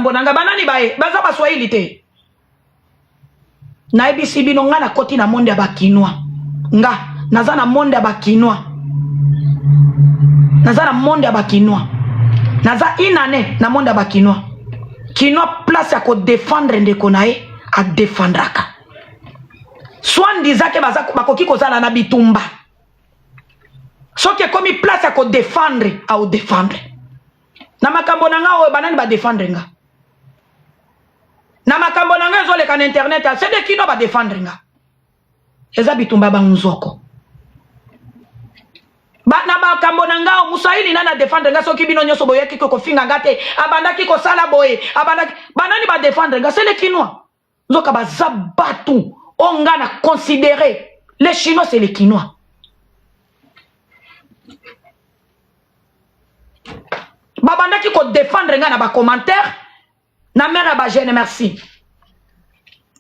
makambo nanga banani bae baza ba Swahili te na ebisi bino nga na koti na monde ya bakinwa nga naza na monde ya bakinwa naza na monde ya bakinwa naza inane na monde ya bakinwa kinwa place ya ko défendre ndeko na ye a défendraka soit ndizake baza bakoki kozala na bitumba soki komi place ya ko défendre a o défendre na makambo na nga oyo banani ba défendre nga na makambo na nga ezoleka na internet c'est de kino ba défendre nga eza bitumba ba nzoko na makambo na nga muswahili nana défendre nga soki bino nyoso boyeki ko finga ngate abandaki ko sala boye abandaki banani ba défendre nga c'est les Kinois nzoka baza batu onga na considérer les Chinois c'est les Kinois babandaki ko défendre nga na ba commentaire na mère ba jeune merci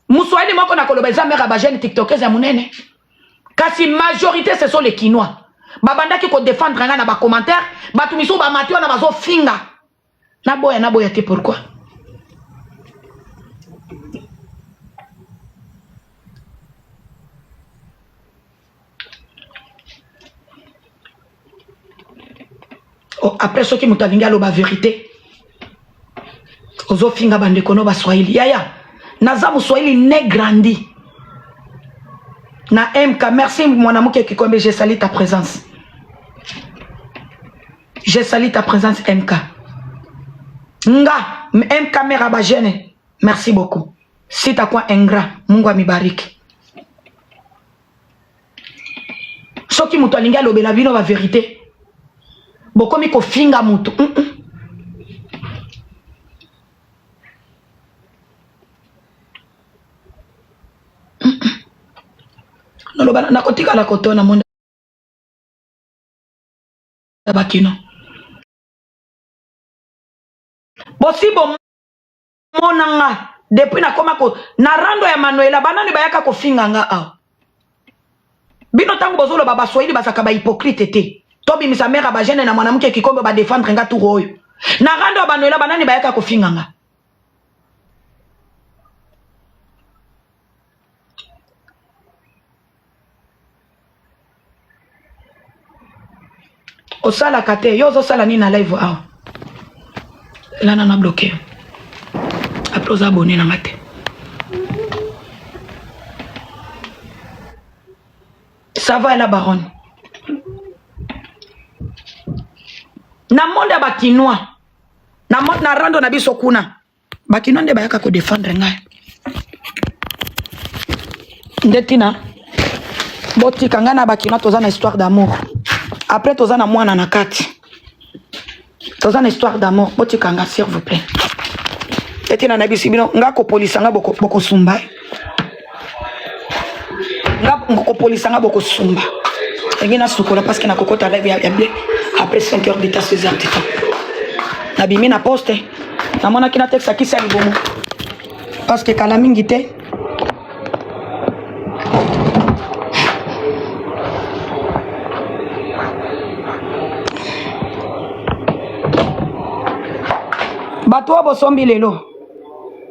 muswahili moko na koloba eza mère ba jeune tiktokers ya munene kasi majorité ce sont les Kinois babandaki ko défendre nga na ba commentaire batu miso ba matio na bazo finga na boya te pourquoi oh, après ce qui mutalinga lo ba vérité ozo finga bande kono ba Swahili yaya naza mu Swahili ne grandi na MK merci mon amour qui kombe j'ai sali ta présence j'ai sali ta présence MK nga MK mera ba jeune merci beaucoup si ta quoi ingrat Mungu amibariki soki mutu alinga lobela bino ba vérité bokomi ko finga mutu na kotika la kotona monde bakino bosibo monanga depuis na koma ko na rando ya Manuela banani bayaka ko finga nga aw bino tango bozolo baba Swahili basaka ba hypocrite te tobi misa mère ba jeune na mwanamke kikombe ba défendre nga tout oyo na rando ya Manuela banani bayaka ko finga nga osala kate yo osala ni na live awa là na bloqué après aux abonnés na ngate ça va la baronne na monde ba Kinois na rando na biso kuna ba Kinois nde bayaka ko défendre ngai ndetina botika nga na ba Kinois toza na histoire d'amour après toza na mwana na kati toza na histoire d'amour botika nga s'il vous plaît etina na bisi bino nga ko polisa nga boko sumba nga ko polisa nga boko sumba ngina sukola parce que na kokota live ya blé après 5 heures d'état ces articles na bimi na poste na mona kina texte ki sali bomo parce que kala mingi te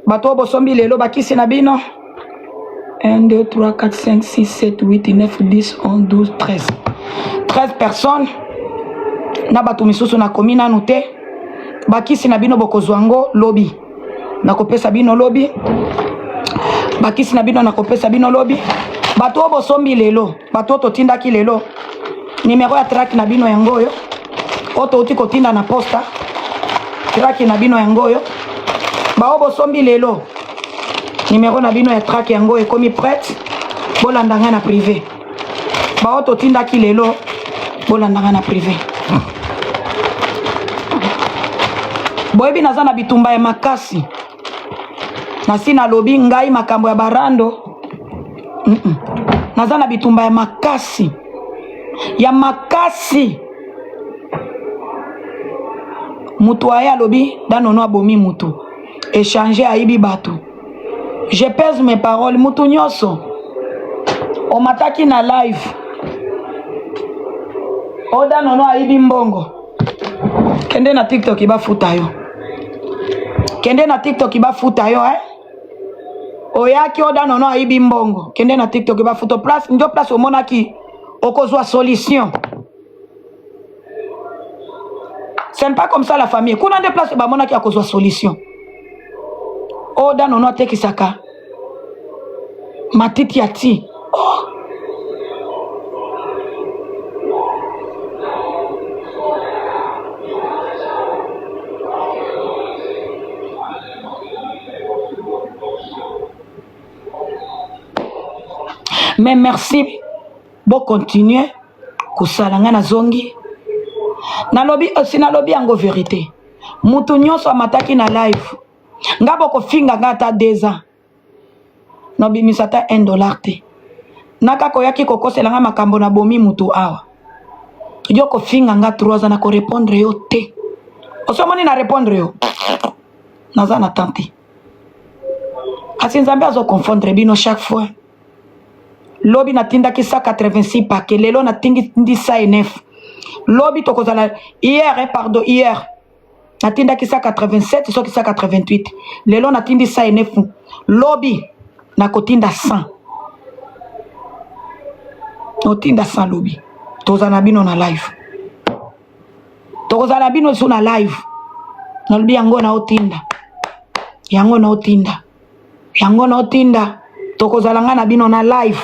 bato bosombi lelo bakisi na bino 1 2 3 4 5 6 7 8 9 10 11 12 13 personnes na bato misusu na komina nanu te bakisi na bino bokozwango lobi na kopesa bino lobi bakisi na bino na kopesa bino lobi bato bosombi lelo bato totindaki lelo numéro ya track na bino yango oyo oto uti kotinda na posta track na bino yango oyo bao bosombi lelo numéro na bino ya track yango ekomi prête bolandanga na privé bao totindaki lelo bolandanga na privé boyebi naza na bitumba ya makasi nasi na lobi ngai makambo ya barando naza na bitumba ya makasi mutu aya lobi danono abomi mutu échanger aibi batu je pèse mes paroles mutu nyoso o mataki na live o danono aibi mbongo kende na TikTok iba futa yo Kende na TikTok iba futa yo oyaki oda nono aibi mbongo. Kende na TikTok iba futa place ndio place omonaki okozwa solution. Ce n'est pas comme ça la famille. Kuna de place ba monaki akozwa solution. Oda nono atekisaka matiti ati. Mais merci. Bon continuer. Kusalanga na zongi. Nalobi sinalobi yango vérité. Mutu nyonso amataki na live. Ngabo ko finga ngata 2 ans. Nobi misata $1 te. Naka koyaki kokoselanga makambo na bomi mutu awa. Yo ko finga nga 3 ans na ko répondre yo te. Osomoni na répondre yo. Naza na tante. Kasi nzambe azo confondre bino chaque fois. Lobi na tinda ki 186 paquet. Lelo na tingi 109. Lobi tokozala hier pardon hier. Na tinda ki 187 so ki 188. Lelo na tindi 109. Lobi na kotinda 100. Notinda 100 lobi. Tozana bino na live. Tozana bino so na live. Na lobi yango na otinda. Yango na otinda. Yango na otinda. Tokozalanga na bino na live.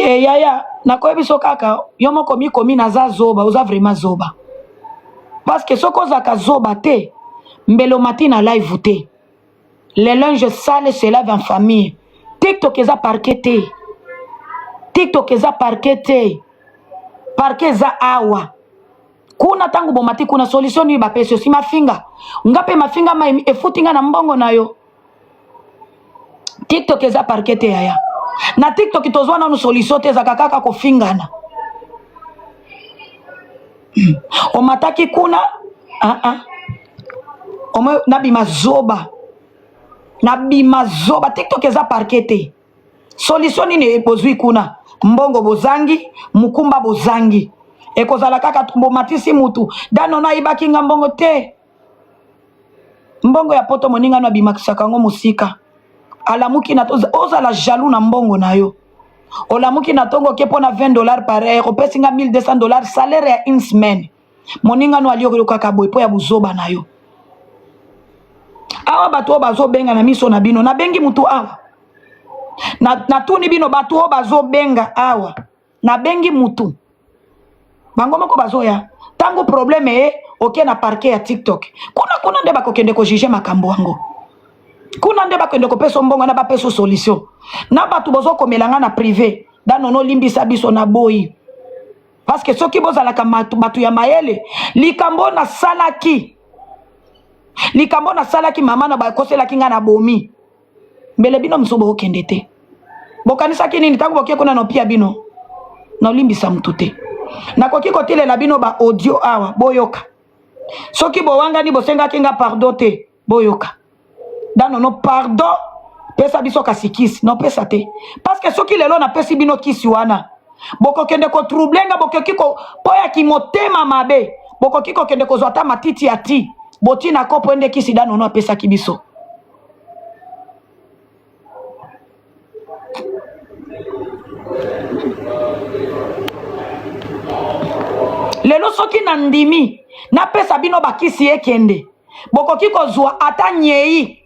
Yaya, na koyebiso kaka, yo moko komi naza zoba, oza vraiment zoba. Parce que soko zaka zoba te, mbelo matina live te. Les linges sales se lavent en famille. TikTok eza parquet te. TikTok eza parquet te. Parquet eza awa. Kuna tangu bomati kuna solution ni ba pesi si mafinga. Ngape mafinga ma efutinga na mbongo na yo. TikTok eza parquet te yaya. Na TikTok tozwa na solution te za kaka ko fingana. O mataki kuna Omo nabima zoba. Nabima zoba TikTok eza parquet te. Solution ni epozwi kuna. Mbongo bozangi, mukumba bozangi. Ekozala kaka tumbo matisi mutu. Dano na ibaki nga mbongo te. Mbongo ya poto moninga na bimakisaka ngo musika. Alamuki na oza la jaloux na mbongo na yo. Olamuki na tongo kepo na $20 par heure. Opesi nga $1200 salaire ya une semaine. Moninga no aliyo kaka boy po ya buzoba na yo. Awa batu bazo benga na miso na bino. Na bengi mutu awa. Na tuni bino batu bazo benga awa. Na bengi mutu. Bango moko bazo ya. Tango probleme oke na parquet ya TikTok. Kuna nde bakokende ko juger makambo wango. Kuna nde bakende ko peso mbongo na ba peso solution. Na batu bozo komelanga na privé. Dano no limbisa biso na boyi. Parce que soki bozala ka batu ya mayele, likambo na salaki. Likambo na salaki mama na ba koselaki nga na bomi. Mbele bino msobo okende te. Bokanisa kinini tango bokie kuna no pia bino. Na limbisa mtute. Na koki kotile la bino ba audio awa boyoka. Soki bowanga ni bosenga kinga pardon te boyoka. Dano no pardon pesa biso kasikisi no pesa te. Parce que soki lelo na pesi bino kisi wana. Boko kende ko troublenga boko kiko poya ki motema mabe. Boko kiko kende ko zwata matiti ati. Boti na kopo ende kisi dano no pesa kibiso. Lelo soki na ndimi na pesa bino bakisi ekende. Boko kiko zwa ata nyei,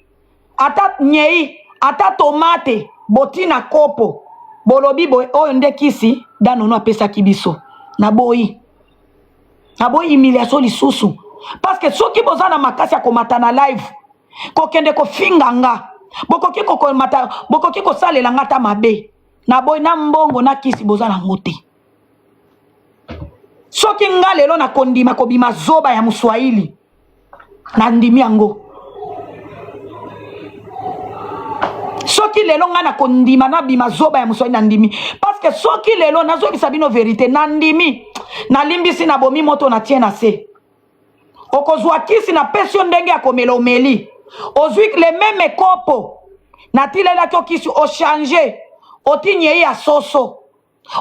ata tomate, boti na kopo. Bolobi boy oyo nde kisi dano no apesa kibiso. Na boyi humiliation lisusu. Parce que soki boza na makasi ya komata na live, kokende ko finganga. Boko kiko komata, boko kiko salela ngata mabe. Na boy na mbongo na kisi boza na ngote. Soki nga lelo na kondima kobima zoba ya Muswahili na ndimi yango. Soki lelo nga na kondima na bima zoba ya Muswahili na ndimi. Parce que soki lelo nazo bisa bino vérité na ndimi na limbisi na bomi moto na tiena se. Okozwa kisi na pesio ndenge ya komela omeli. Ozwi le meme kopo na tilela kyo kisi o changer. oti nyei ya soso,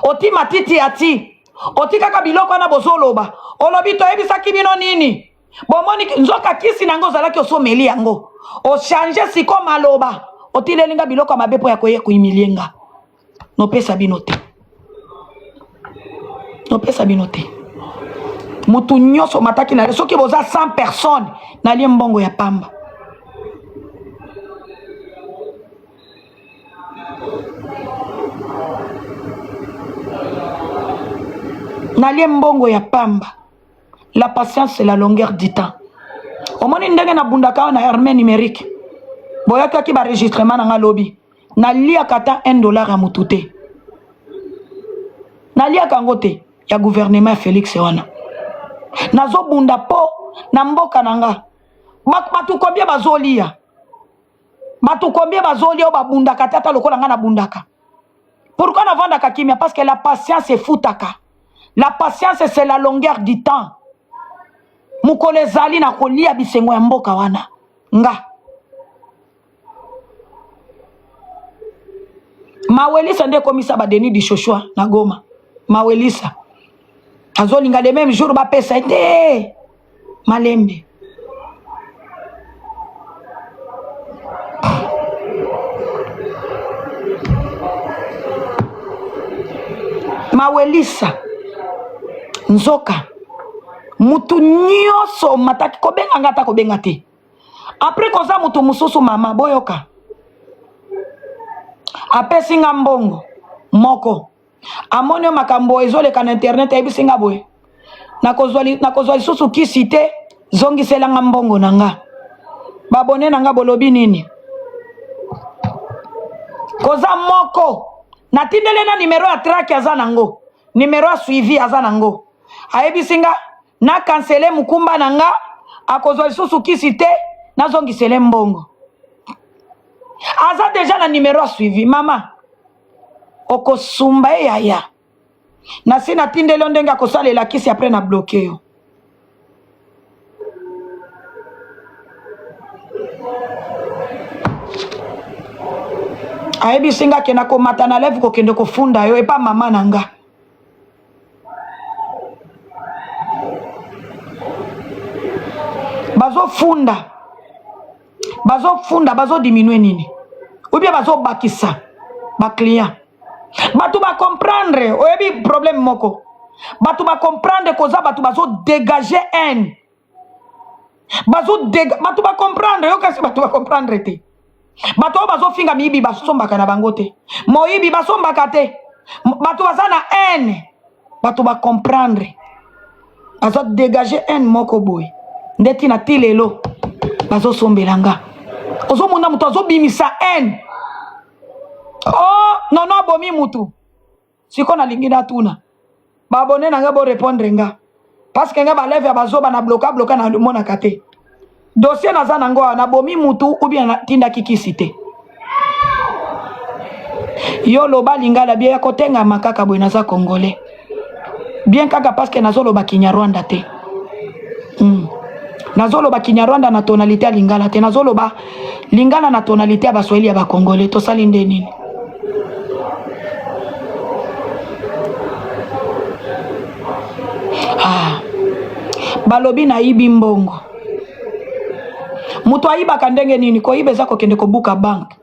oti matiti ati, oti kaka biloko na bozoloba, olobi to ebisaki bino nini? Bomoni nzoka kisi nango zalaki osomeli yango. O change siko maloba, oti lelinga biloko mabepo ya koye kuimilienga. No pesa binote. No pesa binote. Mutu nyoso mataki na soki boza 100 personnes na lie mbongo ya pamba. Nalie mbongo ya pamba. La patience c'est la longueur du temps. Omoni ndenge na bundaka na hermé numérique. Boyaka ki ba enregistrement na lobby. Nalia kata $1 a mutute. Nalia kangote ya gouvernement Félix wana. Nazo bunda po na mboka nanga. Batu kombie bazolia. Batu kombie bazolia o babunda katata lokola nga na bundaka. Pourquoi na vanda kakimia? Parce que la patience est foutaka. La patience c'est la longueur du temps. Mukole zali na kolia bisengo ya mboka wana. Nga. Mawelisa nde komisa ba Denis Dishoshwa na Goma. Mawelisa. Azolinga le même jour ba pesa ete. Malembe. Mawelisa. Nzoka. Mutu nyoso mataki kobenga ngata kobenga te. Après koza mutu mususu mama boyoka. Apesi nga mbongo moko. Amone makambo ezoleka na internet ebisi nga boye. Nakozwali susu kisite zongisela nga mbongo nanga. Babone nanga bolobi nini? Koza moko. Natindele na numero ya track aza nango. Numero ya suivi aza nango. Ayebisi nga na cancele mukumba nanga. Akozwali susu kisite na zongisele mbongo. Aza déjà na numéro à suivi mama oko sumba yaya na sina tindelo ndenga ko sale la kisi après na bloqué yo ayebi singa kena ko mata na lèvre ko kende ko funda yo e pa mama nanga bazo funda bazo diminuer nini ou bien bazo bakisa ba client batu ba comprendre oyebi problème moko batu ba comprendre koza batu bazo dégager haine batu ba comprendre yo kasi batu ba comprendre te batu bazo finga miibi basombaka na bango te moyibi basombaka te batu baza na haine batu ba comprendre bazo dégager haine moko boy ndeti na tilelo bazo sombelanga ozo munda mutu azo bimisa haine. Oh nono abomi mutu siko na lingi na tuna babone nanga bo répondre nga parce que nga ba lève ya bazo ba na bloka na mona kate dossier na za nango na bomi mutu ou bien na tinda kikisite yo loba lingala bien kotenga makaka boy naza congolais bien kaka parce que nazo loba Kinyarwanda te nazoloba Kinyarwanda na tonalité ya lingala te nazoloba lingala na tonalité ya baswahili ya bakongole tosali nde nini balobi na ibi mbongo mutu ayibaka ndenge nini koyiba eza kokende kobuka bank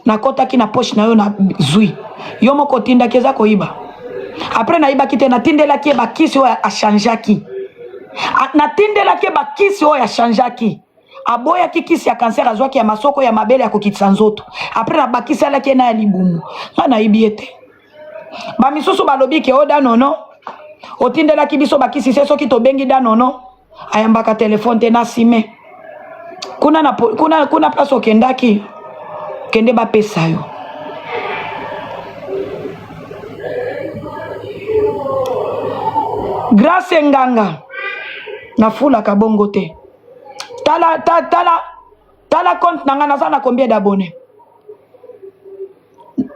na kotaki na poche na yo na zwi yo moko tindaki eza koyiba après nayibaki te natindelaki bakisi oyo achangeaki natindelaki bakisi oyo achangeaki aboyaki kisi ya cancer azwaki ya masoko ya mabele ya kokitisa nzoto après na bakisi alaki na ya libumu nga nayibi ete bamisusu balobi ke oda nono otindelaki biso bakisi se soki tobengi da nono ayambaka telefone te na sime kuna place okendaki kende bapesa yo grâce nganga na fula kabongo te tala compte nanga naza na combien d'abonnés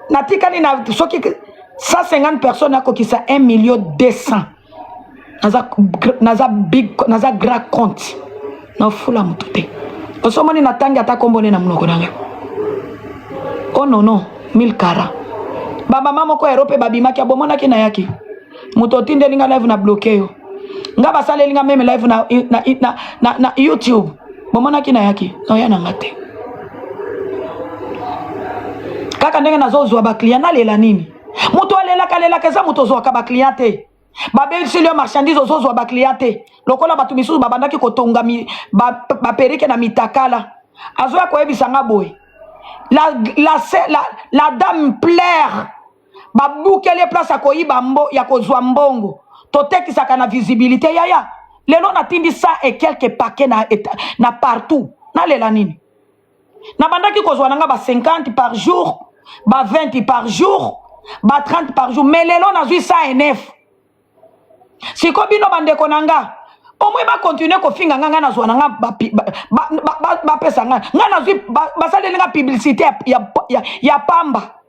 natikali na soki 150 personnes akokisa 1,200,000 naza grand compte na fula mutu te osomoni natangi ata kombone na munoko nanga oh non 1000 kara ba mama moko Europe babimaki abomona ki na yaki muto tinde linga live na bloqué yo nga basale linga même live na YouTube bomona ki na yaki no ya na ngate kaka ndenge nazozwa ba client na lela nini muto alela kalela keza muto zwa ka ba client te ba silio marchandise ozozwa ba client te lokola batu misusu babandaki kotonga ba perike na mitakala azoya koyebisa nga boy la dame plaire babukeli place akoyiba ya kozwa mbongo totekisaka na visibilité yaya lelo natindi 100 et quelques paquets na partout na lela nini na bandaki kozwa nanga ba 50 par jour ba 20 par jour ba 30 par jour mais lelo nazwi 109 siko bino bandeko nanga omwe ba continuer kofinga nga nazwa nanga ba pesa nga nazwi basaleli nga publicité ya pamba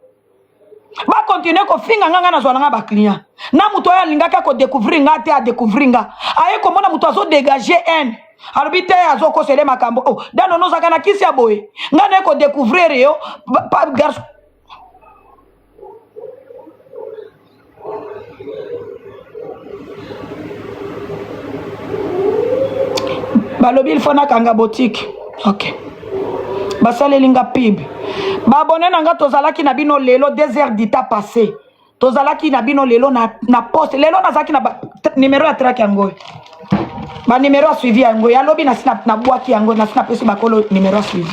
ba continuer kofinga nga nazwa nanga ba client na muto ya lingaka ko découvrir nga te a découvrir nga aye komona muto azo dégager un arbité azo ko sele makambo oh dano no zakana kisi ya boye nga na ko découvrir yo garçon balobi il faut na kanga boutique OK basale linga pib ba abonné nanga tozalaki na bino lelo 2 heures d'ita passé tozalaki na bino lelo na poste lelo nazaki na numéro ya track yango ba numéro ya suivi yango ya lobi na snap na bwaki yango na snap esi bakolo numéro ya suivi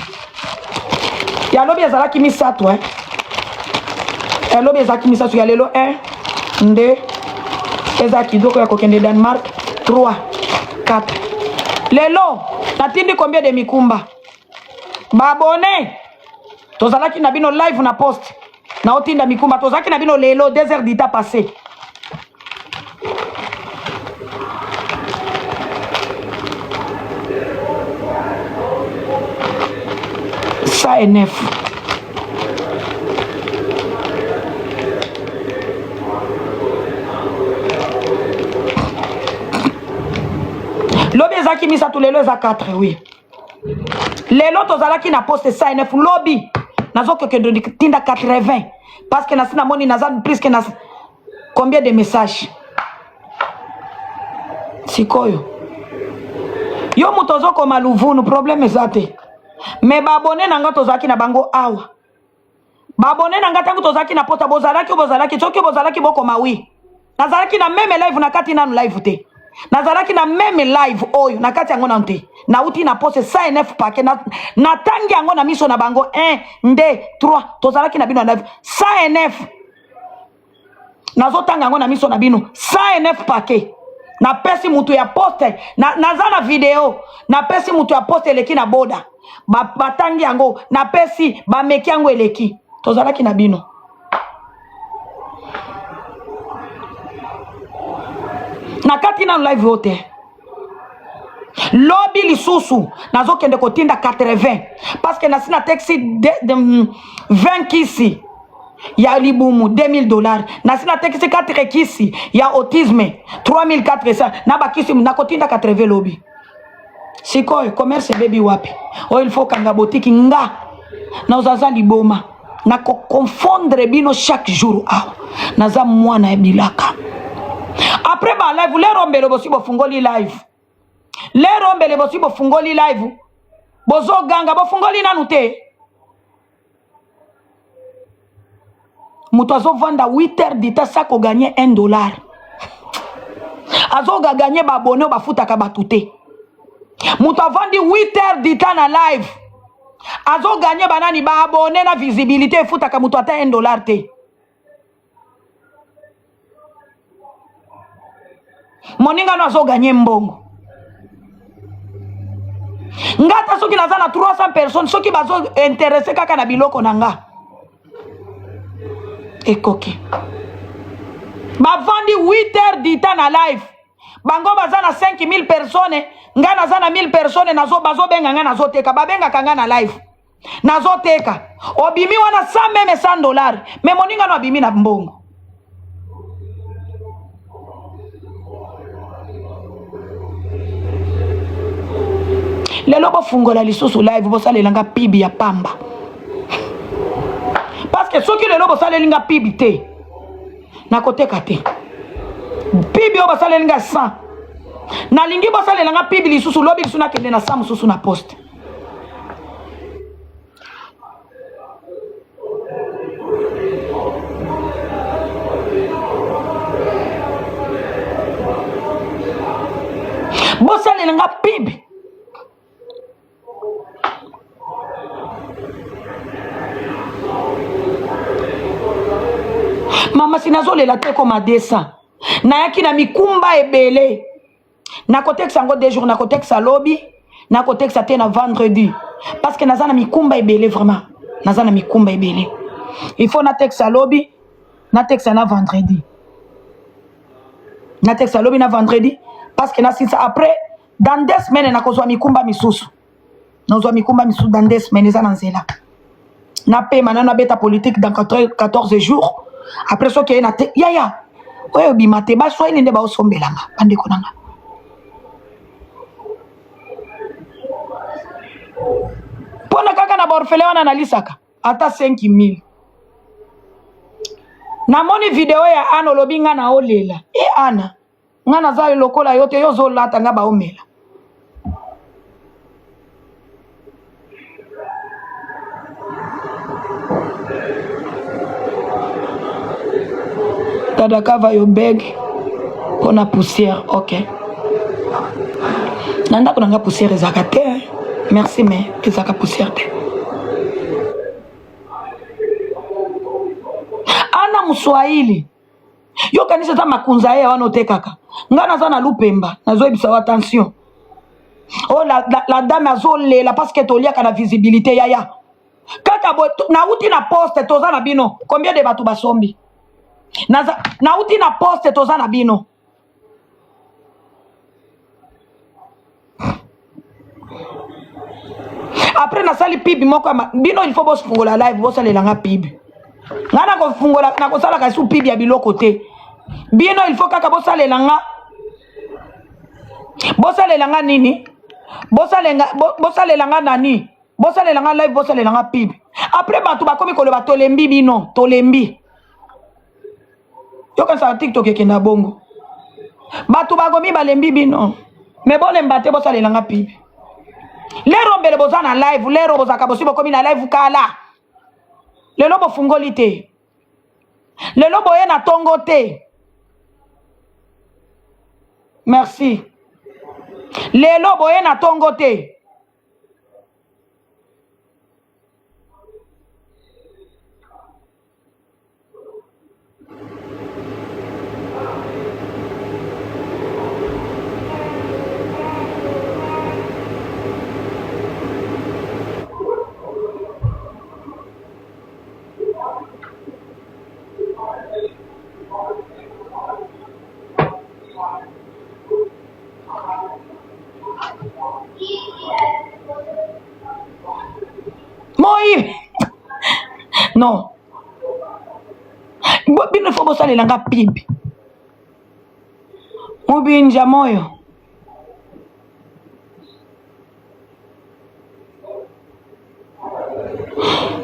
ya lobi ezalaki misato ya lobi ezalaki misato ya lelo 1 2 ezaki doko ya kokende Danemark 3 4 lelo natindi combien de mikumba ba abonné tozalaki na bino live na post na otinda mikumba tozalaki na bino lelo 2 heures d'ita passé ça est neuf lobi ezaki misato lelo eza 4 oui lelo tozalaki na poste ça neuf lobi nazokokende tinda 80 parce que nasina moni naza plus que na combien de messages sikoyo yo muto ozokoma luvunu problème eza te mais babone nanga tozalaki na bango awa babone nanga tango tozalaki na posta bozalaki soki bozalaki bokoma wi nazalaki na meme live na kati nanu live te nazalaki na meme live oyo na kati yango na te na uti na poste 109 paquet na tangi yango na miso na bango 1 2 3 tozalaki na bino na live 109 nazo tanga yango na miso na bino 109 paquet na pesi mutu ya poste naza na video na pesi mutu ya poste eleki na boda batangi yango na pesi bameki yango eleki tozalaki na bino na kati na live hote lobi lisusu nazokende kotinda 80 parce que nasina taxi de 20 kisi ya libumu $2000 nasina taxi 4 kisi ya autisme 3400 na bakisi na kotinda 80 lobi sikoyo commerce baby wapi o il faut kanga boutique nga na uzaza liboma na confondre bino chaque jour awa naza mwana ebilaka après ba live le rombele bosi bofungoli live le rombele bosi bofungoli live bozo ganga bofungoli nanu te muto azo vanda 8 heures d'ita sako gagner $1 azo gagner ba abonné ba futaka batute muto avandi 8 heures d'ita na live azo gagner banani ba abonné na visibilité futaka muto ata $1 te moninga no azo gagner mbongo ngata soki naza na 300 personnes soki bazo intéressé kaka na biloko nanga ekoki bavandi 8 heures d'ita na live bango baza na 5000 personnes nga naza na 1000 personnes bazo benga nga nazo teka babenga kanga na live nazo teka obimi wana 100 même $100 mais moninga no abimi na mbongo lelo bofungola lisusu live bosalelanga pibi ya pamba parce que que ceux qui le lobo salenga pibité na côté kate pibi oba salenga 100 na lingi bo salenga pibi lisusu lobi lisusu na kende na samu susu na poste bo salenga pibi mama sinazolela te comme adesa nayaki na mikumba ebele nakotekisa yango 2 jours nakotekisa lobi nakotekisa te na vendredi parce que naza na mikumba ebele vraiment naza na mikumba ebele il faut natekisa lobi natekisa na vendredi natekisa lobi na vendredi parce que nasisa après dans 2 semaines nakozwa mikumba misusu nazwa mikumba misusu dans 2 semaines eza na nzela napema na nabeta politique dans 14 jours après so ke na te yaya oyo bimate ba soyeli nde ba osombelanga bandeko nanga pona kaka na borfele wana nalisaka ata 5000 namoni video ya Ana olobi nga na olela Ana nga naza lokola yo te yo zolata nga baomela Tadakava yo beg pona poussière ok nandako nanga poussière ezaka te merci mais ezaka poussière te Ana Muswahili yo kanisa ta makunza ye wana otekaka nga naza na Lupemba nazoyebisa wa attention oh la dame azolela parce que toliaka na visibilité yaya kaka nauti na poste toza na bino combien de bato basombi nauti na poste toza na bino après nasali pibi moko bino il faut bofungola live bosalelanga pibi nga nakofungola nakosalaka su pibi ya biloko te bino il faut kaka bosalelanga nini bosalelanga nani bosalelanga live bosalelanga pibi après bato bakomi koloba tolembi bino tolembi yo kanisa TikTok ekenda bongo bato bakomi balembi bino me bolemba te bosalelanga pibi lero mbele boza na live lero bozaka bosi bokomi na live kala lelo bofungoli te lelo boye na tongo te merci lelo boye na tongo te moi non bino fo bosalelanga pibi mubinja moyo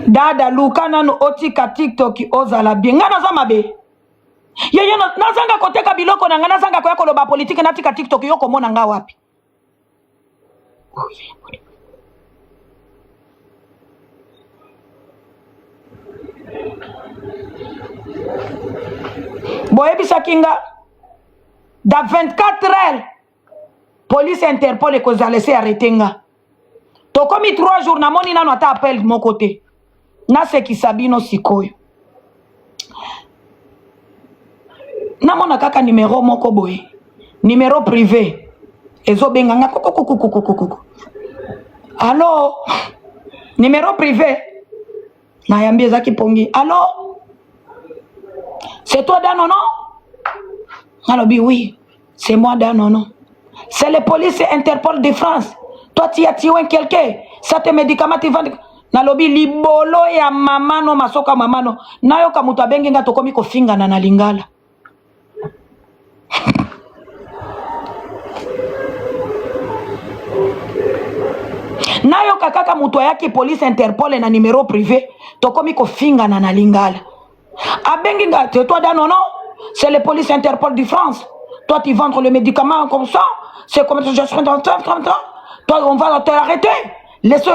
dada luka nanu otika TikTok ozala bien nga naza mabe yeye nazanga koteka biloko na nga nazanga koya koloba politique natika TikTok yo komona nga wapi boyebisaki nga da 24 heures police Interpol ekozala laisser arrêter nga tokomi 3 jours namoni nano ata appel moko te nasekisa bino sikoyo namona kaka numéro moko boye numéro privé ezobenga nga kukukukukukuku allo numéro privé nayambi ezaki pongi allo c'est toi Danono? Nalobi oui, c'est moi Danono. C'est le police Interpol de France. Toi tu as tué quelqu'un. Ça te médicament tu vends. Nalobi libolo ya mamano masoka mamano. Nayo kamuta bengi nga tokomi kofinga na lingala. Nayo kakaka mutu ayaki police Interpol na numéro privé. tokomi kofinga na lingala. Abenginga, c'est toi non, non? C'est les polices Interpol de France. Toi, tu vends le médicament comme ça. C'est comme ça, je suis dans le temps. Toi, on va t'arrêter. Laisse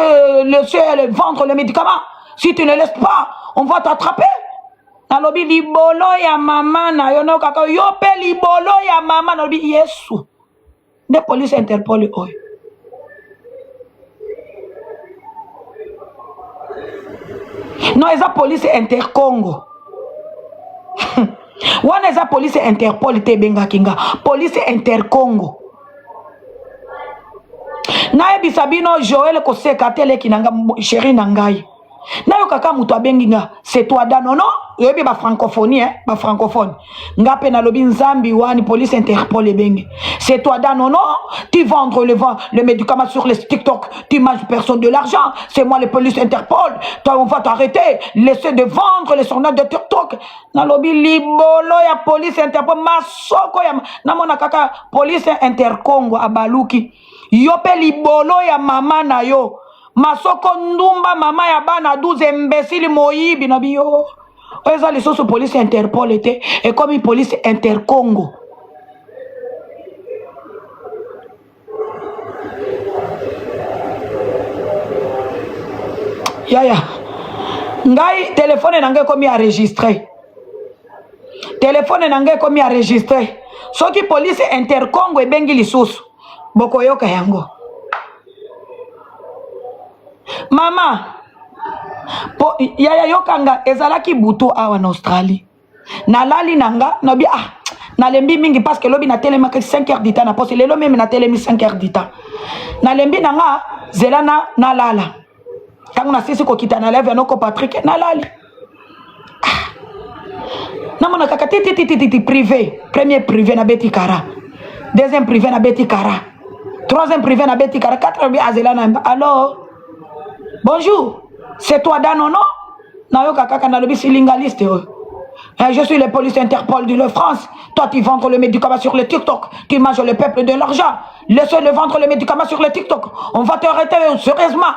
vendre le médicament. Si tu ne laisses pas, on va t'attraper. Nalobi libolo ya mama na yo no kaka yo pe libolo ya mama nalobi Yesu. Ne police Interpol oy. Non, eza police Intercongo. Wana eza police Interpol te benga kinga. Police Intercongo. Na ebisabino Joël Koseka tele kinanga chéri nangai. Na yo kaka mutu abenginga c'est toi danono yobi ba francophonie ba francophone ngape na lobi nzambi wani police Interpol ebengi c'est toi danono tu vendre le médicament sur les TikTok tu manges personne de l'argent c'est moi le police Interpol toi on va t'arrêter laissez de vendre les journaux de TikTok na lobi libolo ya police Interpol masoko ya na mona kaka police Intercongo abaluki yope libolo ya mama na yo masoko ndumba mama ya bana 12 imbécile moyibi na biyo eza lisusu police Interpol ete et comme police Intercongo yaya ngai téléphone nangai komi enregistré téléphone nangai komi enregistré soki police Intercongo ebengi lisusu bokoyoka yango. Mama, yaya yokanga ezalaki buto awa na Australie. Na lali nanga, nobi na lembi mingi parce que lobi na telema 5 heures du temps na poste lelo même na telemi 5 heures du temps. Na lembi nanga zelana na lala. Tangu na sisi ko kita na leve noko Patrick na lali. Na mona kaka titi privé, premier privé na Betty Kara. Deuxième privé na Betty Kara. Troisième privé na Betty Kara, quatrième bi azelana. Alors bonjour, c'est toi Danono? Nayo kaka na lobi silingaliste. Je suis le police Interpol de France. Toi tu vends le médicament sur le TikTok. Tu manges le peuple de l'argent. Laisse-le vendre le médicament sur le TikTok. On va t'arrêter sérieusement.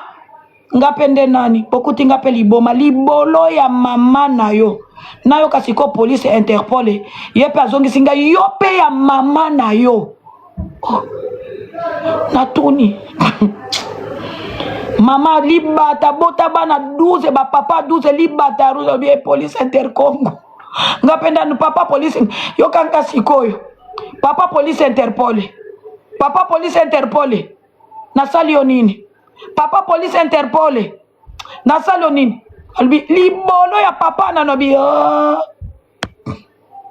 Ngapende nani? Pokuti ngape liboma. Libolo ya mama nayo. Nayo kasiko police Interpol. Yepe azongi singa yope ya mama nayo. Oh. Natuni. Mama libata bota bana 12 ba papa 12 libata ruzo bien police Intercongo. Ngapenda nu papa police yo kanka sikoyo. Papa police Interpol. Papa police Interpol. Na sali onini. Papa police Interpol. Na sali onini. Albi libolo ya papa na nobi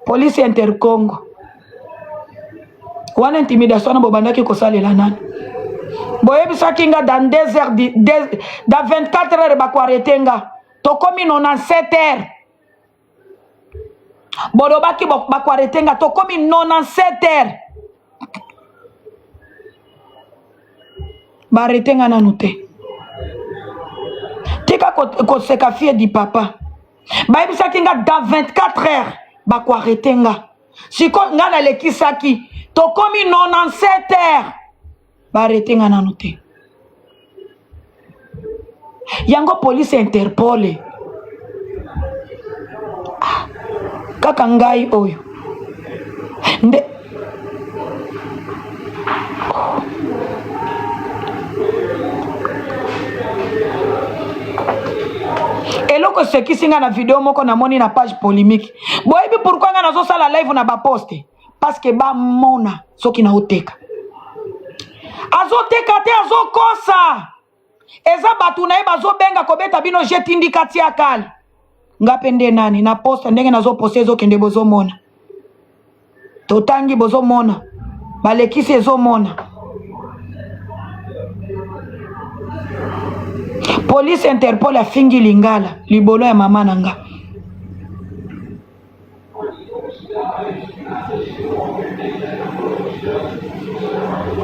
police Intercongo. Wana intimidation na bobandaki ko salela nani. Boyebi sakinga dans 2 heures dans 24 heures bakwaretenga tokomi 97 heures bodobaki bakwaretenga tokomi 97 heures baretenga nanu te tika koseka fie di papa bayebi sakinga dans 24 heures bakwaretenga siko nga nalekisaki tokomi 97 heures baretenga nanu te yango police Interpol kaka ngai oyo nde eloko sekisinga na video moko na moni na page polémique boyebi pourquoi nga nazo sala live na ba poste parce que ba mona soki na oteka azoteka te azokosa eza batu na ye bazobenga kobeta bino je tindika tia kali ngapende nani na poste ndenge nazoposte ezokende bozomona totangi bozomona balekisi ezomona police Interpol afingi lingala libolo ya mama nanga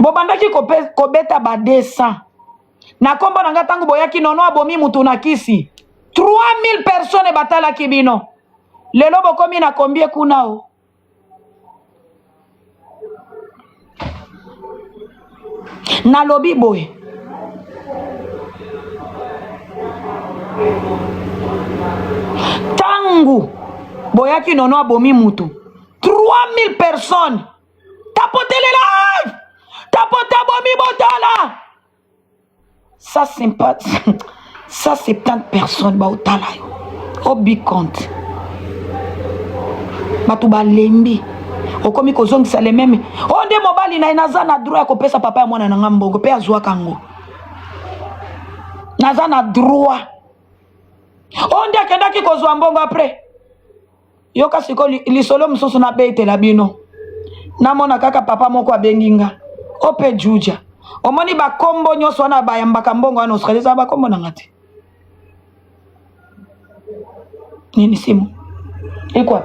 bobandaki kobeta ba 200 na kombo nanga tangu boyaki nono abomi mutu na kisi 3000 personnes batalaki bino lelo bokomi na combien kunao na lobi boy ntangu boyaki nono abomi mutu 3000 personnes tapotele live tapota bomi botala ça c'est pas ça 70 personnes ba otala yo obi compte batu balembi okomi kozongisa le meme onde mobali na inaza na droit ya kopesa papa ya mwana na ngambongo pe azwa kango naza na droit onde akendaki kozwa mbongo après yoka siko lisolo mususu na betela bino namona kaka papa moko abenginga ope juja omoni bakombo nyonso wana bayambaka mbongo wana Australie bakombo na ngati nini simu iko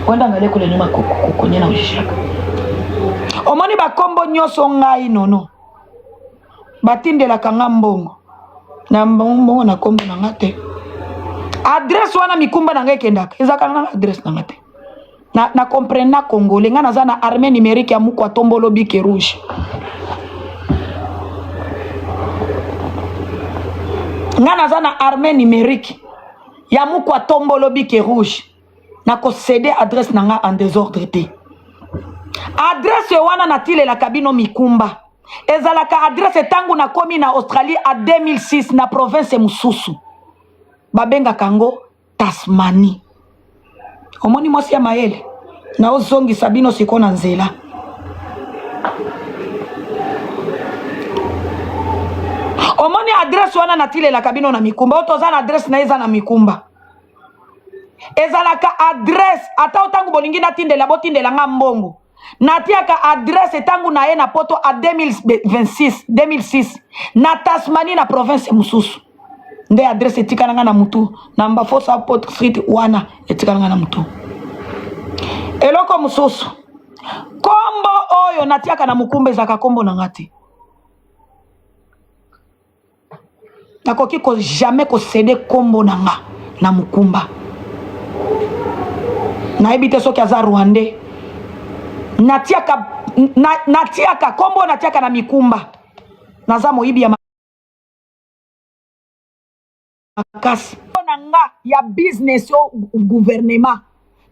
wanda ngale kule nyuma kukonye na ushishaka omoni bakombo nyonso ngai nono batindela kanga mbongo na mbongo na kombo na ngate adresse wana mikumba na ngai kendaka ezaka na adresse na ngate na comprendre na congolais nga naza na armée numérique ya mukwa tombolo bike rouge nga naza na armée numérique ya mukwa tombolo bike rouge na ko céder adresse na nga en désordre te adresse wana na tilela kabino mikumba ezalaka adresse tangu na komi na Australie a 2006 na province mususu babenga kango Tasmanie omoni mwasi ya mayele na ozongi sabino siko na nzela omoni adresse wana na tilela kabino na mikumba otoza na adresse na eza na mikumba ezalaka adresse ata otangu bolingi natindela botindela nga mbongo natiaka adresse tangu na ye na poto a 2006 na Tasmanie na province mususu nde adresse etikana nga na mutu na Mbafosa Port Street wana etikana nga na mutu eloko mususu kombo oyo natiaka na mukumba ezaka kombo na ngati nakoki ko jamais ko céder kombo na nga na mukumba na ebite soki aza Rwandais natiaka kombo natiaka na mikumba naza moyibi ya makasi na nga ya business au gouvernement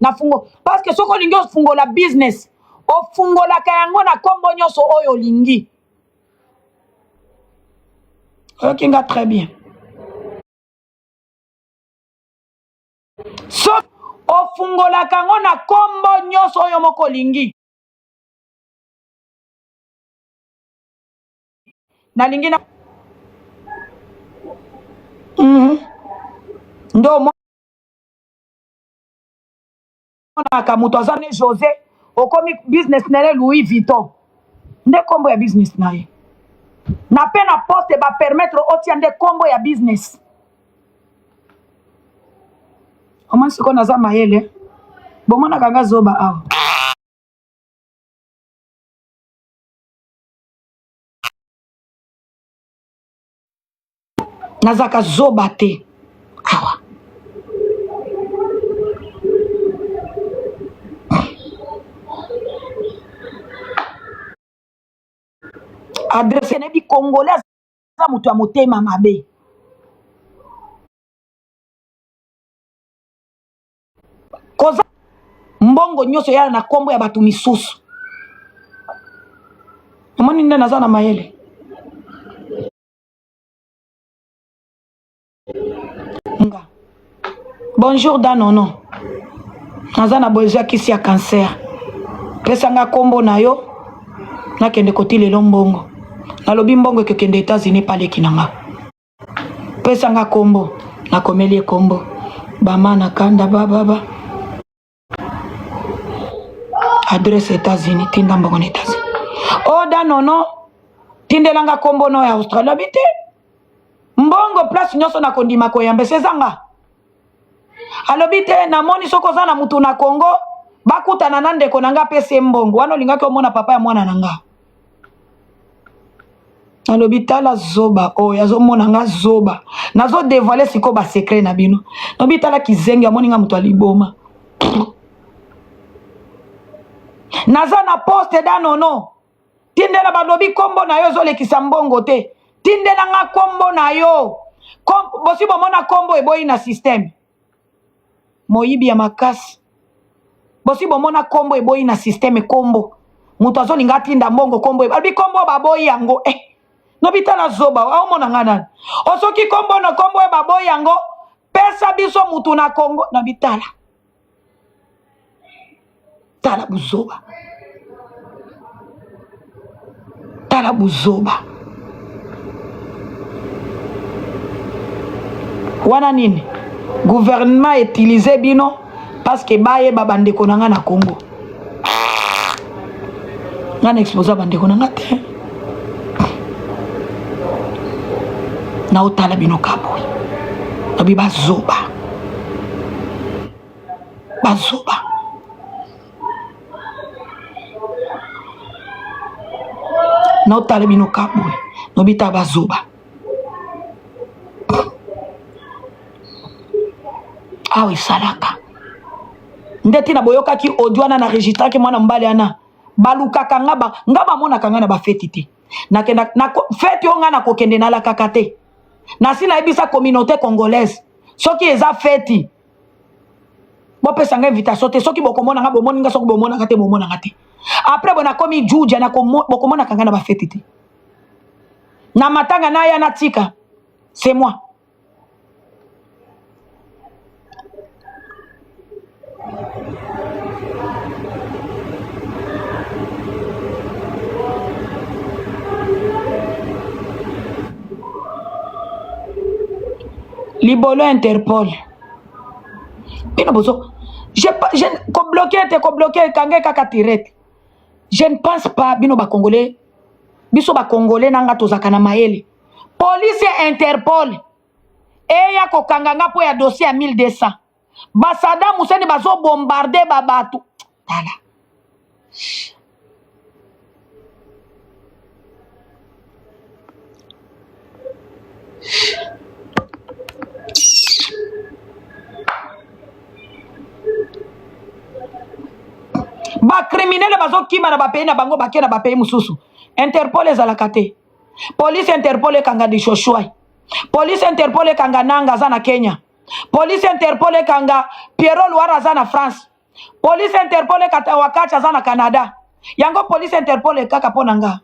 na fungo parce que soko lingi ofungola business ofungolaka yango na kombo nyonso oyo lingi okinga très bien so ofungolaka yango na kombo nyonso oyo moko lingi na lingi na ndo monaka mutu azane José okomi business nele Louis Vuitton nde kombo ya business na ye na pe na poste ba permettre otia nde kombo ya business oman siko naza mayele bomona kanga zoba awa nazaka zoba te awa adresse nebi congolais za mutu ya motema mabe koza mbongo nyonso yala na kombo ya batu misusu omoni nde naza na mayele nga bonjour danono naza na besoin kisi ya cancer pesanga kombo na yo nakende kotilelo mbongo nalobi mbongo ekokende États-Unis paleki nanga pesanga kombo nakomeli kombo bama na kanda baba adresse États-Unis tinda mbongo na États-Unis oda nono tindelanga kombo no ya Australie bite mbongo place nyonso na kondima koyambe sezanga alobi te namoni soko za na mutu na Congo bakutana na ndeko nanga pese mbongo wana olingaki omona papa ya mwana nanga alobi tala zoba oyo azomona nga zoba nazo dévoiler siko ba secret na bino alobi tala kizengi amoni nga mutu aliboma naza na poste danono tindela balobi kombo na yo zolekisa mbongo te tindela nga kombo na yo bosi bomona kombo eboyi na système moyibi ya makasi bosi bomona kombo eboyi na système kombo mutu azolinga atinda mbongo kombo abi kombo baboyi yango nobitala zoba aomona nga nani osoki kombo na kombo baboyi yango pesa biso mutu na Congo nobitala tala buzoba tala buzoba wana nini gouvernement utilisé bino parce que baye babandeko nanga na Congo ngana exposa bandeko nanga te na otala bino kaboy abi bazoba na otala bino kaboy nobita bazoba awe salaka ndeti na boyokaki audio na registraki mwana mbali ana balukaka ngaba mona kanga na ba feti te na feti onga na kokende na la kakate na sina ebisa communauté congolaise soki eza feti bo pesa nga invitation te soki bokomona nga bomoni nga soki bomona kate bomona kate après bona komi juja na bokomona kanga na ba feti te na matanga na ya na tika c'est moi Libolo Interpol. Bino bozo. Ko bloqué kange kaka tirette. Je ne pense pas bino ba congolais. Biso ba congolais nanga tozaka na maele. Police Interpol. Eya ko kanganga po ya dossier à 1200. Ba Saddam Hussein bazo bombarder babatu. Tala. Ba criminel bazo kima na ba pays na bango baké na ba pays mususu. Interpol ezalaka te. Police Interpol kanga di Shoshua. Police Interpol kanga nanga za na Kenya. Police Interpol kanga Pierrot Loire za na France. Police Interpol kata wakacha za na Canada. Yango Police Interpol kaka ponanga.